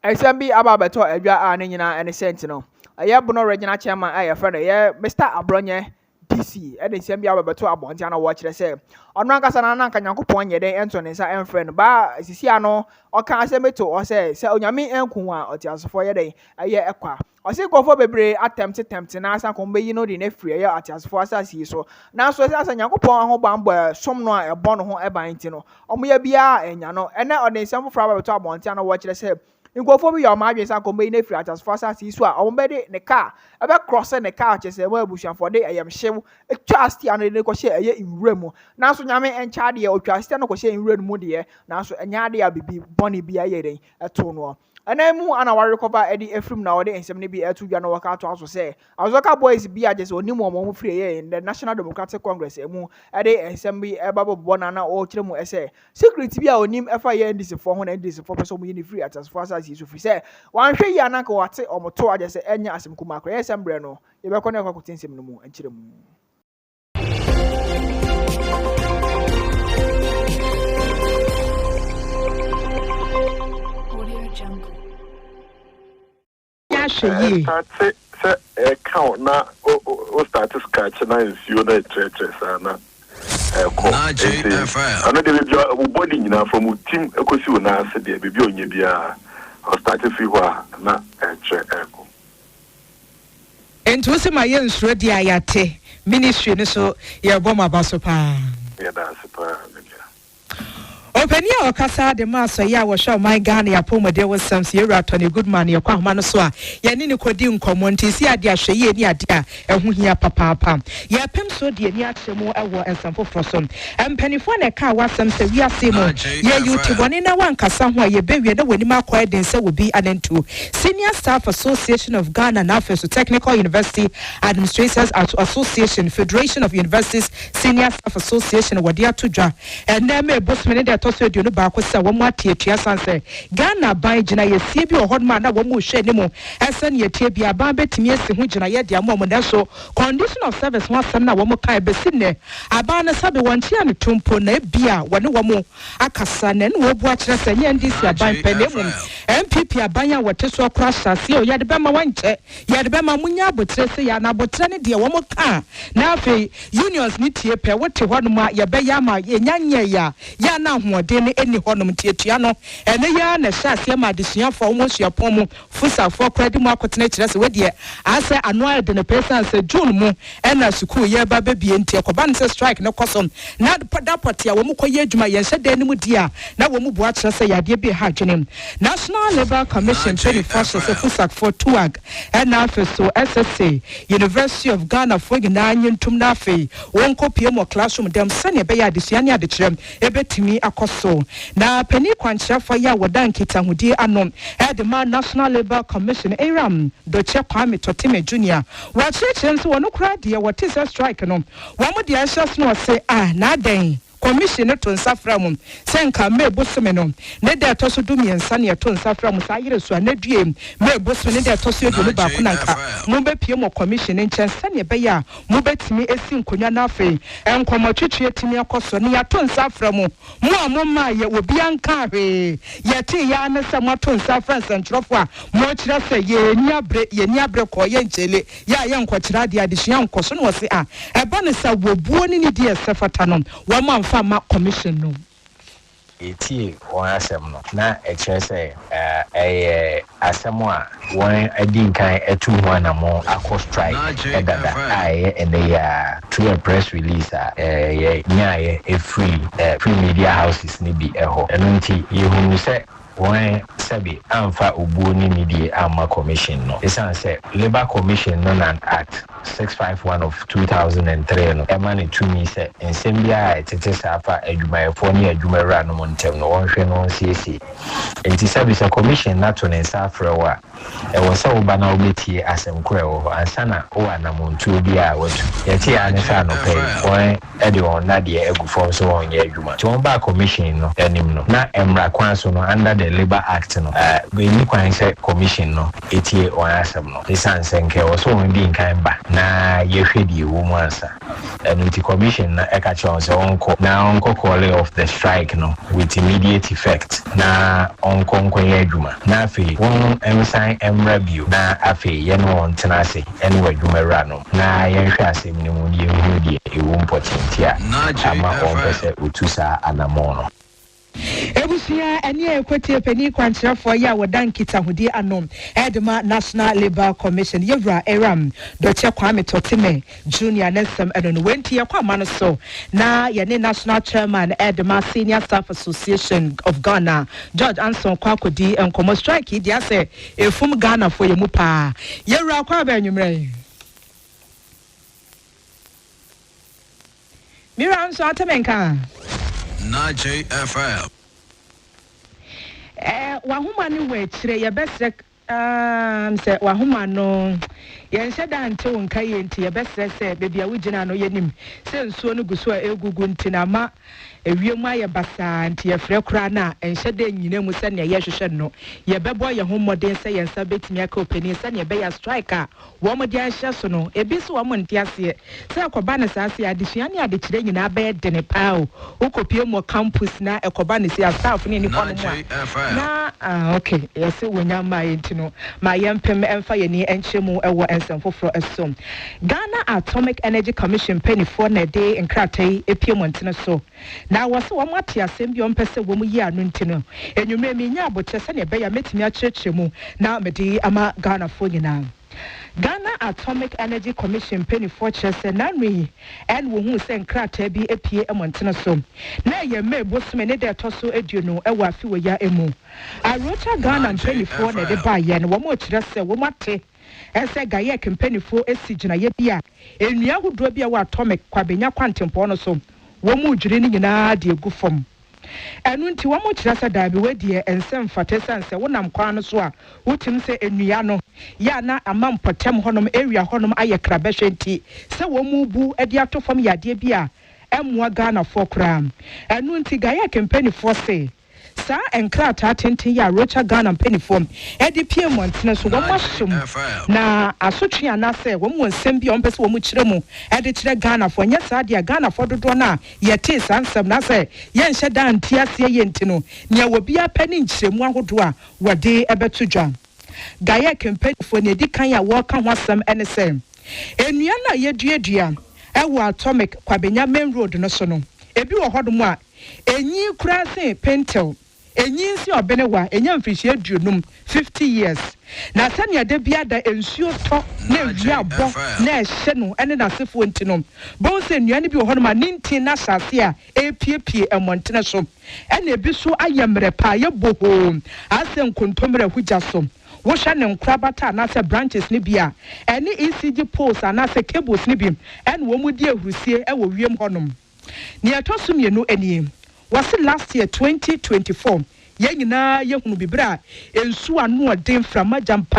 SMB ababeto edwa a ne nyina ene sentinel. Aye bono regional chairman aye friend aye Mr. Abronye DC ene SMB ababeto abonti ana wo kire se ono ankasa na nanka Nyankopon yede ento ne nsa enfriend ba sisi ano oka asemeto o se onyame enku a otiasofo yede aye ekwa Osi gofo bebre attempt na asa ko mbeyi no de na free aye atiasofo asasi so na so asa Nyankopon ho bambo som no a ebo no ho eban ti no omoya bia enya no ene ode nsem foforo ababeto abonti ana wo kire se Ngofo bi yo ma adwen sa ko mbeyi na free atiasofo asasi so a ombede ne car ebe cross ne car chese wa abusuafo de ayem hyew etwa asti ano ne ko hye aye inwura mu na so nyame encha de otwa asti no ko hye inwura mu de na so enya de a bibi boni bia ye den eto no Anemu ana wa recover edi efrim na ode ensem ne bi etu dwa no waka to aso se Azoka boys bi agese onimu omo free ye in the National Democratic Congress emu ede ensem bi eba na o kire mu ese secret bi a onim efa ye NDC for ho na NDC for person mu ni free at as far as you free say wan hwe ya na ka wate omoto agese enya asem kuma akra ye sembre no ye be ko na kwa kutinsem no mu enkire mu Count na o start scratch na nsuo na treacherous na ana de bi body nyina from team ekosi na ase de bi onye bia o start free ho na eko ento se ma ye nsuro di ayate ministry ne so ye bom abaso pa ya da super Openia okasa de maso ya wo show my Ghana ya pomode wo sams ye ratoni good man ye kwa homa no so a ye ni kodi nkomo ntisi ade ahwe ye ni ade a ehu hia papa ye pem so de ni akyemu ewo ensamfo froso empanifo na ka wasam se wi ase mo ye YouTube oni na wankasa ho ye bewie na woni makoy den se wo bi anentu Senior Staff Association of Ghana na Afeso Technical University Administrators Association Federation of Universities Senior Staff Association wodi atodwa enne me bosmene de toso eduno ba ko se wo mo atie sanse Ghana ban gina ye sie bi ohodma na wo mo hwe ne mo ese ne tie bi aban betimi esi ho gina ye de amo mo na so condition of service ho asem na wo mo kai besi ne aban na sabe won tia ne tumpo na bia wo ne wo mo akasa na ne wo bu a kire se nye NDC aban penemu MPP aban ya wote so akra sase o ye de be ma wanche ye de be ma munya abotre se ya na abotre ne de wo mo ka na afi unions ni tie pe wote hodoma ye be ya ma ye nyanye ya na de ne eni honum tietia no ene ya na hyase ma adesua fo mo suapon mu fusafo kradi mu akotena kire se wedie ase annual de ne person se June mu ena school ye ba bebie ntie koba ne strike ne kosom na dapot ya wo mu koye adwuma ye hye de ne mu dia na wo mu bua kire se yade bi ha dwenem National Labour Commission 21st se fusak for tuag ena Afeso SSA University of Ghana for gina nyentum na afei won kopie mo classroom dem sane be ya adesua ne adekire ebetimi akoso na pani kwankyerefo ya wodan kitahudi anom edema National Labour Commission Aram Doche Kwame Totime Junior wa chirechire nso wono kra de wote strike no wo mo de ahye no se na den commission to nsafra senka me bosome no ne de toso du miensa ne to nsafra sa yire so na due me bosome ne de toso edu ba ko nanka mo be pie mo commission nkyɛnsa ne be ya mo betimi esi nkonwa na afi enkomo twetwe etimi akoso ne ya to nsafra mo ma ye obi anka hwe ye te ya ne se mo to nsafra nsɛntrofo a mo kyerɛ sɛ ye ni abre ko ye nkyele ya ye nkɔkyerɛ de adesua nkoso no wɔ se eba ne sa wobuo ne ne de sefata no wo ma Fama commission no eti won asem no na e kire se asem a won adin kan etu ho na mo akọ strike edada ya through a press release ye nya ye free media houses ni bi eho eno nti ye hu se won sabi amfa obuo ni media ama commission no esan se Labour Commission no and act 651 of 2003 no emane to me say ensembia etete safa adwumayefo ne adwumawura no montem no wonhwe no CC enti sabi se commission na to ne safra wa e wo sa oba na obetie asem kora wo ansana o ana montu bi a watu yeti ane sa no pay won e de on na de egufo so won ye adwuma to ba commission no anim no na emra kwan so no under the Labour Act no we ni kwan say commission no etie on asem no esan senke wo so won bi nkan ba na na yɛhwɛ die wo mu ansa ɛno nti commission na ɛka kyerɛ wɔn sɛ ɔnkɔ calling off the strike no with immediate effect na ɔnkɔ nkɔyɛ adwuma na afei wɔn ɛnsan mmra bio na afei yɛne wɔn tena ase ɛne wɔ adwumawura no na yɛnhwɛ asɛm no mu ne yɛhu deɛ ɛwɔ mpɔkyɛnti a ama ɔmpɛ sɛ ɔtu saa anammɔn no. Ebusia eni ekwete pani kwankyerɛfoɔ ya wɔdan kitahudi anom edema National Labour Commission yewra eram Dr. Kwame Totime Junior Nesem eno no wenti yakwa no so na yene National Chairman edema Senior Staff Association of Ghana George Anson Kwakodi enkomo strike di ase efum Ghana for yemu pa yewra kwa ba nwumre Mira Anson Atemenka na JFL wahuma ni we kire ye besre se wahuma no ye nhyɛ da nte wonka ye nti ye besre se bebia wugina no yenim se nsuo no guso a egugu nti na ma ewiem aye basa nti ye frɛ kura na nhyɛ da nyina mu se ne ye hwehwɛ no ye bɛbɔ ye hommɔden se ye nsa betimi aka opani se ne be ya strike a wo mo de ahyɛ so no ebi so wo mo nte ase se akoba ne saase adesua ne adekire nyina bɛ de ne pa o ukopie mo campus na ekoba ne se staff ne ni kono mu na okay yes wonya ma yenti no ma yempem emfa ye ni enchemu ewo ensɛmfoforo esom Ghana Atomic Energy Commission penifo na de nkratai epie montene so na wose wo mate asɛm bi ompɛ wo mu yi anu ntino enwumre mi nya abote se ne be ya metimi akyerɛkyerɛ mu na mede ama Ghana fo nyina Ghana Atomic Energy Commission penifo kyerɛ nanwi en wo hu sɛ nkrataa bi epie montene so na ye mebo some ne de toso aduonu ewo afi wo ya emu Arocha Ghana penifo na de ba ye no wo mo kyerɛ sɛ wo mate ese gaye kempenifo esi gina ye bia enua hodo bia wa atomic kwabenya kwantempo no so wo mu dwire ni nyina de egu fom enu nti wo mu kira se da bi wadie ensem fatesanse wonam kwa no so a wotim se enua no ya na amampotem honom area honom aye krabehwe nti se wo mu bu ade atofom yade bia emmoa Ghana fo kra enu nti gaye kempenifo se sa enkrata tenten ya Rocha Ghana penifom edipie montene so wo masom na asotwe anase wo mu nsem bi ompese wo mu kire mu ede kire Ghana fo nya sa de Ghana fo dodo na yete sansem na se ye nhye da ntiase ye ntino ne wo bia pani nkyiremu ahodo a wode ebeto dwa gaye kempenifo ne dikan ya wo ka ho asem ene se enua na yeduadua ewo atomic kwabenya main road no so no ebi wo hodo a enyi kura se pentel enyi nsi obenewa enya mfihie aduonum 50 years na sane de bia da ensuo to na wia bo na ehye no ene na sefo ntino bon se nnuane bi wo hono ma nintin na sase a epiepie emontene so ene bi so ayemre pa ye boho ase nkontomre hugya so wo hwa ne nkrabata na se branches ne bia ene ECG poles na se cables ne bi ene wo mu di ehurusie e wo wiem honom ne etoso mienu enie was last year 2024 ye nyina ye hunu bibra ensu anu odin from majampa